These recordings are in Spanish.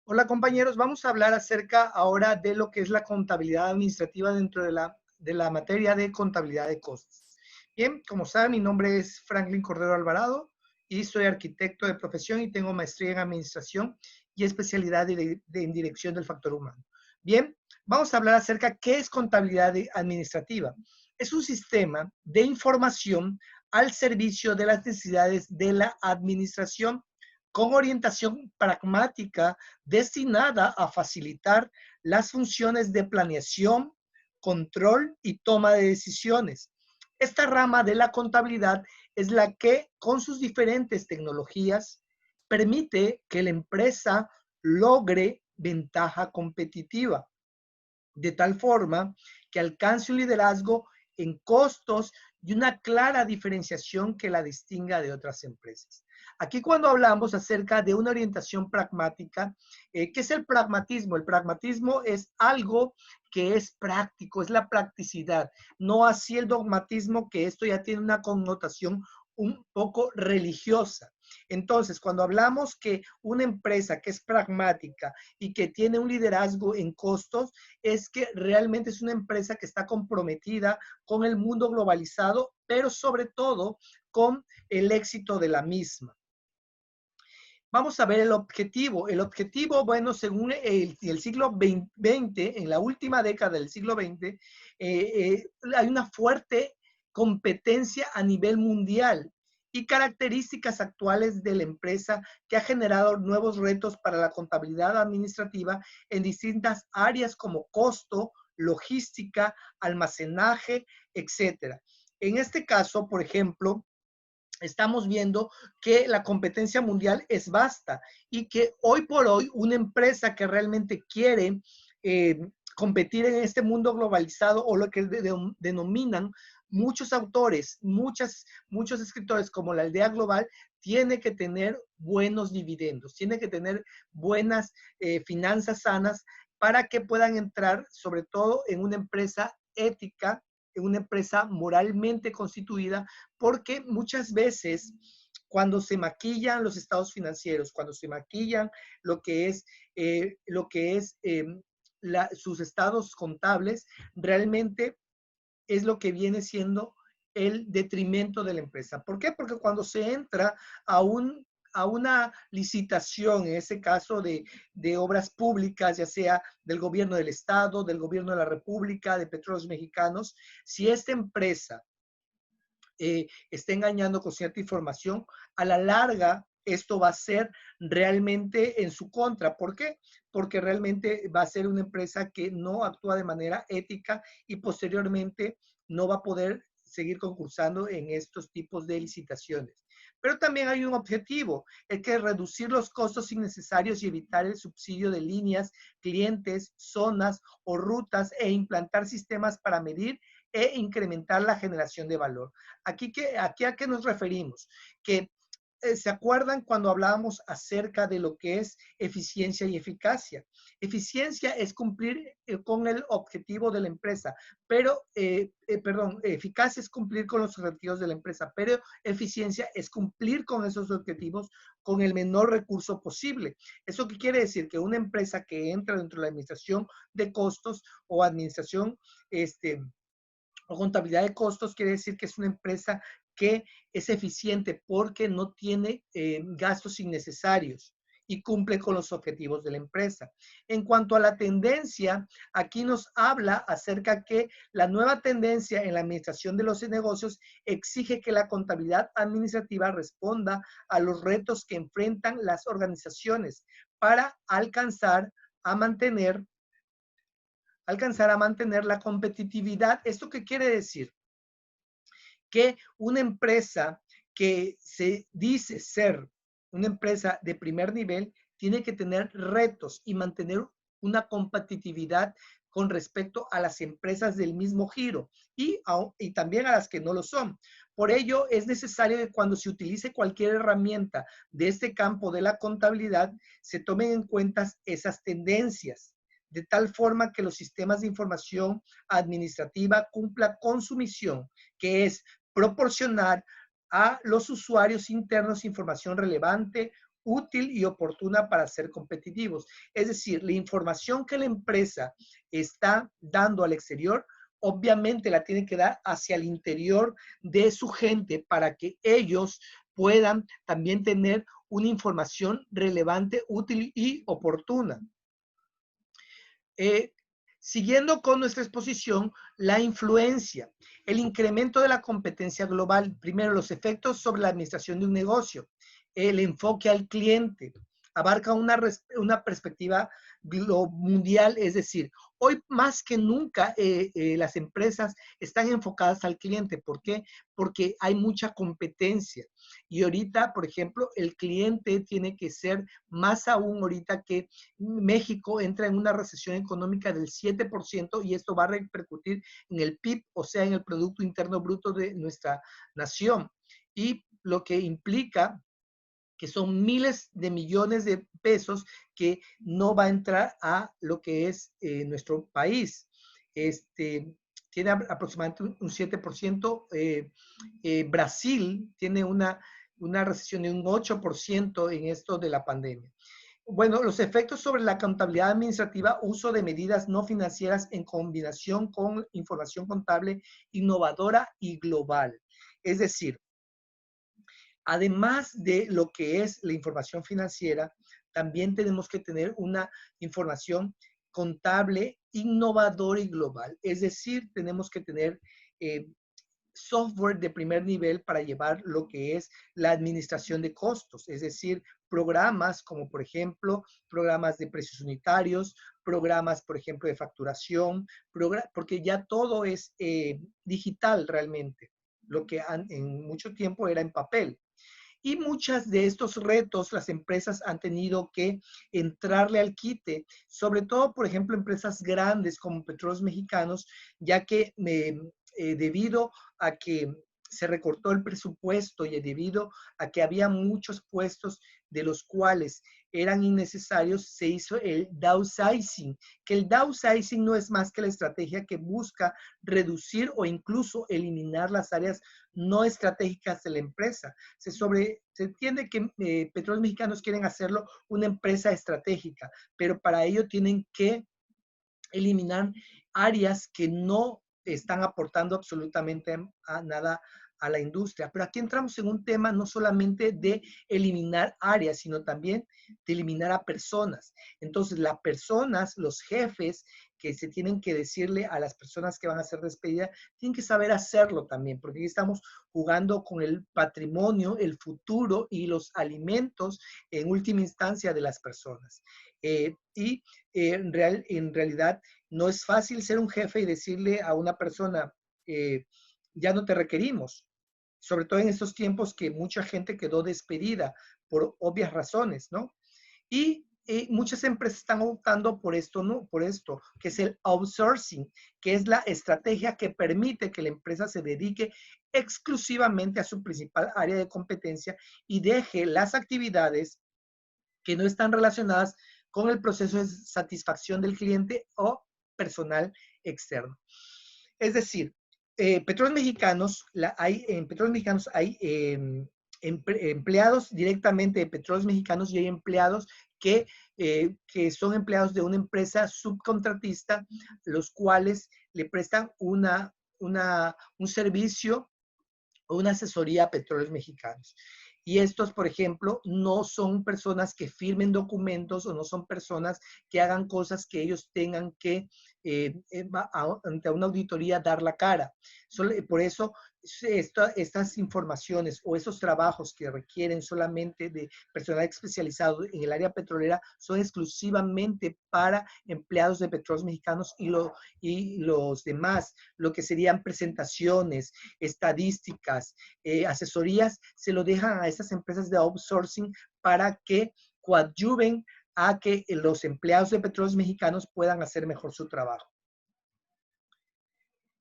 Hola compañeros, vamos a hablar acerca ahora de lo que es la contabilidad administrativa dentro de la materia de contabilidad de costos. Bien, como saben, mi nombre es Franklin Cordero Alvarado y soy arquitecto de profesión y tengo maestría en administración y especialidad en dirección del factor humano. Bien, vamos a hablar acerca de qué es contabilidad administrativa. Es un sistema de información al servicio de las necesidades de la administración con orientación pragmática destinada a facilitar las funciones de planeación, control y toma de decisiones. Esta rama de la contabilidad es la que, con sus diferentes tecnologías, permite que la empresa logre ventaja competitiva, de tal forma que alcance un liderazgo en costos y una clara diferenciación que la distinga de otras empresas. Aquí cuando hablamos acerca de una orientación pragmática, ¿qué es el pragmatismo? El pragmatismo es algo que es práctico, es la practicidad, no así el dogmatismo, que esto ya tiene una connotación un poco religiosa. Entonces, cuando hablamos que una empresa que es pragmática y que tiene un liderazgo en costos, es que realmente es una empresa que está comprometida con el mundo globalizado, pero sobre todo con el éxito de la misma. Vamos a ver el objetivo. El objetivo, bueno, según el siglo XX, en la última década del siglo XX, hay una fuerte competencia a nivel mundial y características actuales de la empresa que ha generado nuevos retos para la contabilidad administrativa en distintas áreas como costo, logística, almacenaje, etcétera. En este caso, por ejemplo, estamos viendo que la competencia mundial es vasta y que hoy por hoy una empresa que realmente quiere competir en este mundo globalizado, o lo que denominan muchos autores, muchos escritores como la aldea global, tiene que tener buenos dividendos, tiene que tener buenas finanzas sanas para que puedan entrar sobre todo en una empresa ética, en una empresa moralmente constituida, porque muchas veces cuando se maquillan los estados financieros, cuando se maquillan lo que es, sus estados contables, realmente es lo que viene siendo el detrimento de la empresa. ¿Por qué? Porque cuando se entra a una licitación, en ese caso de obras públicas, ya sea del gobierno del Estado, del gobierno de la República, de Petróleos Mexicanos, si esta empresa está engañando con cierta información, a la larga esto va a ser realmente en su contra. ¿Por qué? Porque realmente va a ser una empresa que no actúa de manera ética y posteriormente no va a poder seguir concursando en estos tipos de licitaciones. Pero también hay un objetivo, es que reducir los costos innecesarios y evitar el subsidio de líneas, clientes, zonas o rutas e implantar sistemas para medir e incrementar la generación de valor. Aquí a qué nos referimos? Que ¿se acuerdan cuando hablábamos acerca de lo que es eficiencia y eficacia? Eficiencia es cumplir con el objetivo de la empresa, pero, eficacia es cumplir con los objetivos de la empresa, pero eficiencia es cumplir con esos objetivos con el menor recurso posible. ¿Eso qué quiere decir? Que una empresa que entra dentro de la administración de costos o administración, o contabilidad de costos, quiere decir que es una empresa que es eficiente porque no tiene gastos innecesarios y cumple con los objetivos de la empresa. En cuanto a la tendencia, aquí nos habla acerca que la nueva tendencia en la administración de los negocios exige que la contabilidad administrativa responda a los retos que enfrentan las organizaciones para alcanzar a mantener la competitividad. ¿Esto qué quiere decir? Que una empresa que se dice ser una empresa de primer nivel tiene que tener retos y mantener una competitividad con respecto a las empresas del mismo giro y también a las que no lo son. Por ello, es necesario que cuando se utilice cualquier herramienta de este campo de la contabilidad, se tomen en cuenta esas tendencias, de tal forma que los sistemas de información administrativa cumplan con su misión, que es proporcionar a los usuarios internos información relevante, útil y oportuna para ser competitivos. Es decir, la información que la empresa está dando al exterior, obviamente la tiene que dar hacia el interior de su gente para que ellos puedan también tener una información relevante, útil y oportuna. Siguiendo con nuestra exposición, la influencia, el incremento de la competencia global. Primero, los efectos sobre la administración de un negocio, el enfoque al cliente, abarca una perspectiva mundial, es decir, hoy más que nunca las empresas están enfocadas al cliente. ¿Por qué? Porque hay mucha competencia. Y ahorita, por ejemplo, el cliente tiene que ser más aún ahorita que México entra en una recesión económica del 7% y esto va a repercutir en el PIB, o sea, en el Producto Interno Bruto de nuestra nación. Y lo que implica que son miles de millones de pesos que no va a entrar a lo que es nuestro país. Tiene aproximadamente un 7%. Brasil tiene una recesión de un 8% en esto de la pandemia. Bueno, los efectos sobre la contabilidad administrativa, uso de medidas no financieras en combinación con información contable innovadora y global. Es decir, además de lo que es la información financiera, también tenemos que tener una información contable innovadora y global. Es decir, tenemos que tener software de primer nivel para llevar lo que es la administración de costos, es decir, programas como por ejemplo programas de precios unitarios, programas por ejemplo de facturación, porque ya todo es digital realmente, lo que en mucho tiempo era en papel. Y muchos de estos retos las empresas han tenido que entrarle al quite, sobre todo, por ejemplo, empresas grandes como Petróleos Mexicanos, ya que debido a que se recortó el presupuesto y debido a que había muchos puestos de los cuales eran innecesarios, se hizo el downsizing, que el downsizing no es más que la estrategia que busca reducir o incluso eliminar las áreas no estratégicas de la empresa. Se entiende que Petróleos Mexicanos quieren hacerlo una empresa estratégica, pero para ello tienen que eliminar áreas que no están aportando absolutamente a nada a la industria. Pero aquí entramos en un tema no solamente de eliminar áreas, sino también de eliminar a personas. Entonces, las personas, los jefes que se tienen que decirle a las personas que van a ser despedidas, tienen que saber hacerlo también, porque aquí estamos jugando con el patrimonio, el futuro y los alimentos en última instancia de las personas. En realidad no es fácil ser un jefe y decirle a una persona, ya no te requerimos, sobre todo en estos tiempos que mucha gente quedó despedida por obvias razones, ¿no? Y muchas empresas están optando por esto, ¿no? Por esto, que es el outsourcing, que es la estrategia que permite que la empresa se dedique exclusivamente a su principal área de competencia y deje las actividades que no están relacionadas con el proceso de satisfacción del cliente o personal externo. Es decir, Petróleos Mexicanos, en Petróleos Mexicanos hay empleados directamente de Petróleos Mexicanos y hay empleados que son empleados de una empresa subcontratista, los cuales le prestan un servicio o una asesoría a Petróleos Mexicanos. Y estos, por ejemplo, no son personas que firmen documentos o no son personas que hagan cosas que ellos tengan que, ante una auditoría, dar la cara. Por eso, estas informaciones o esos trabajos que requieren solamente de personal especializado en el área petrolera son exclusivamente para empleados de Petróleos Mexicanos y los demás, lo que serían presentaciones, estadísticas, asesorías, se lo dejan a estas empresas de outsourcing para que coadyuven a que los empleados de Petróleos Mexicanos puedan hacer mejor su trabajo.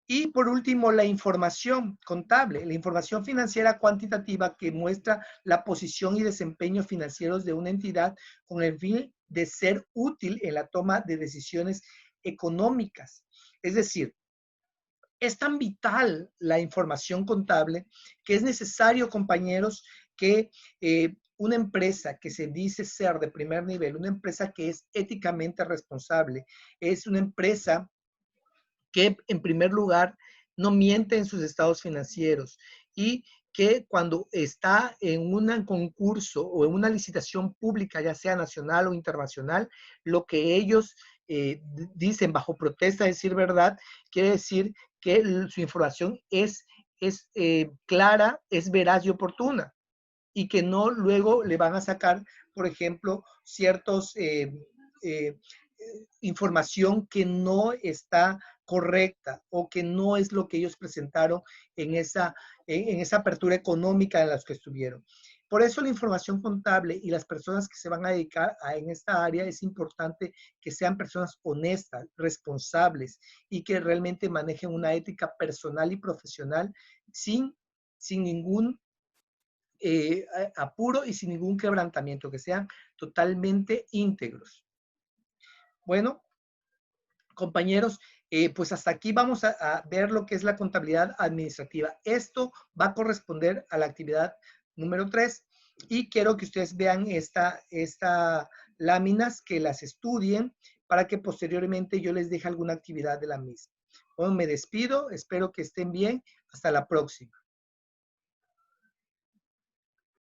Y por último, la información contable, la información financiera cuantitativa que muestra la posición y desempeño financieros de una entidad con el fin de ser útil en la toma de decisiones económicas. Es decir, es tan vital la información contable que es necesario, compañeros, que una empresa que se dice ser de primer nivel, una empresa que es éticamente responsable, es una empresa que en primer lugar no miente en sus estados financieros y que cuando está en un concurso o en una licitación pública, ya sea nacional o internacional, lo que ellos dicen bajo protesta, decir verdad, quiere decir que su información es clara, es veraz y oportuna y que no luego le van a sacar, por ejemplo, ciertos eh, información que no está correcta o que no es lo que ellos presentaron en esa apertura económica en la que estuvieron. Por eso la información contable y las personas que se van a dedicar en esta área es importante que sean personas honestas, responsables y que realmente manejen una ética personal y profesional sin ningún apuro y sin ningún quebrantamiento, que sean totalmente íntegros. Bueno, compañeros, pues hasta aquí vamos a ver lo que es la contabilidad administrativa. Esto va a corresponder a la actividad número 3 y quiero que ustedes vean esta láminas, que las estudien para que posteriormente yo les deje alguna actividad de la misma. Bueno, me despido, espero que estén bien. Hasta la próxima.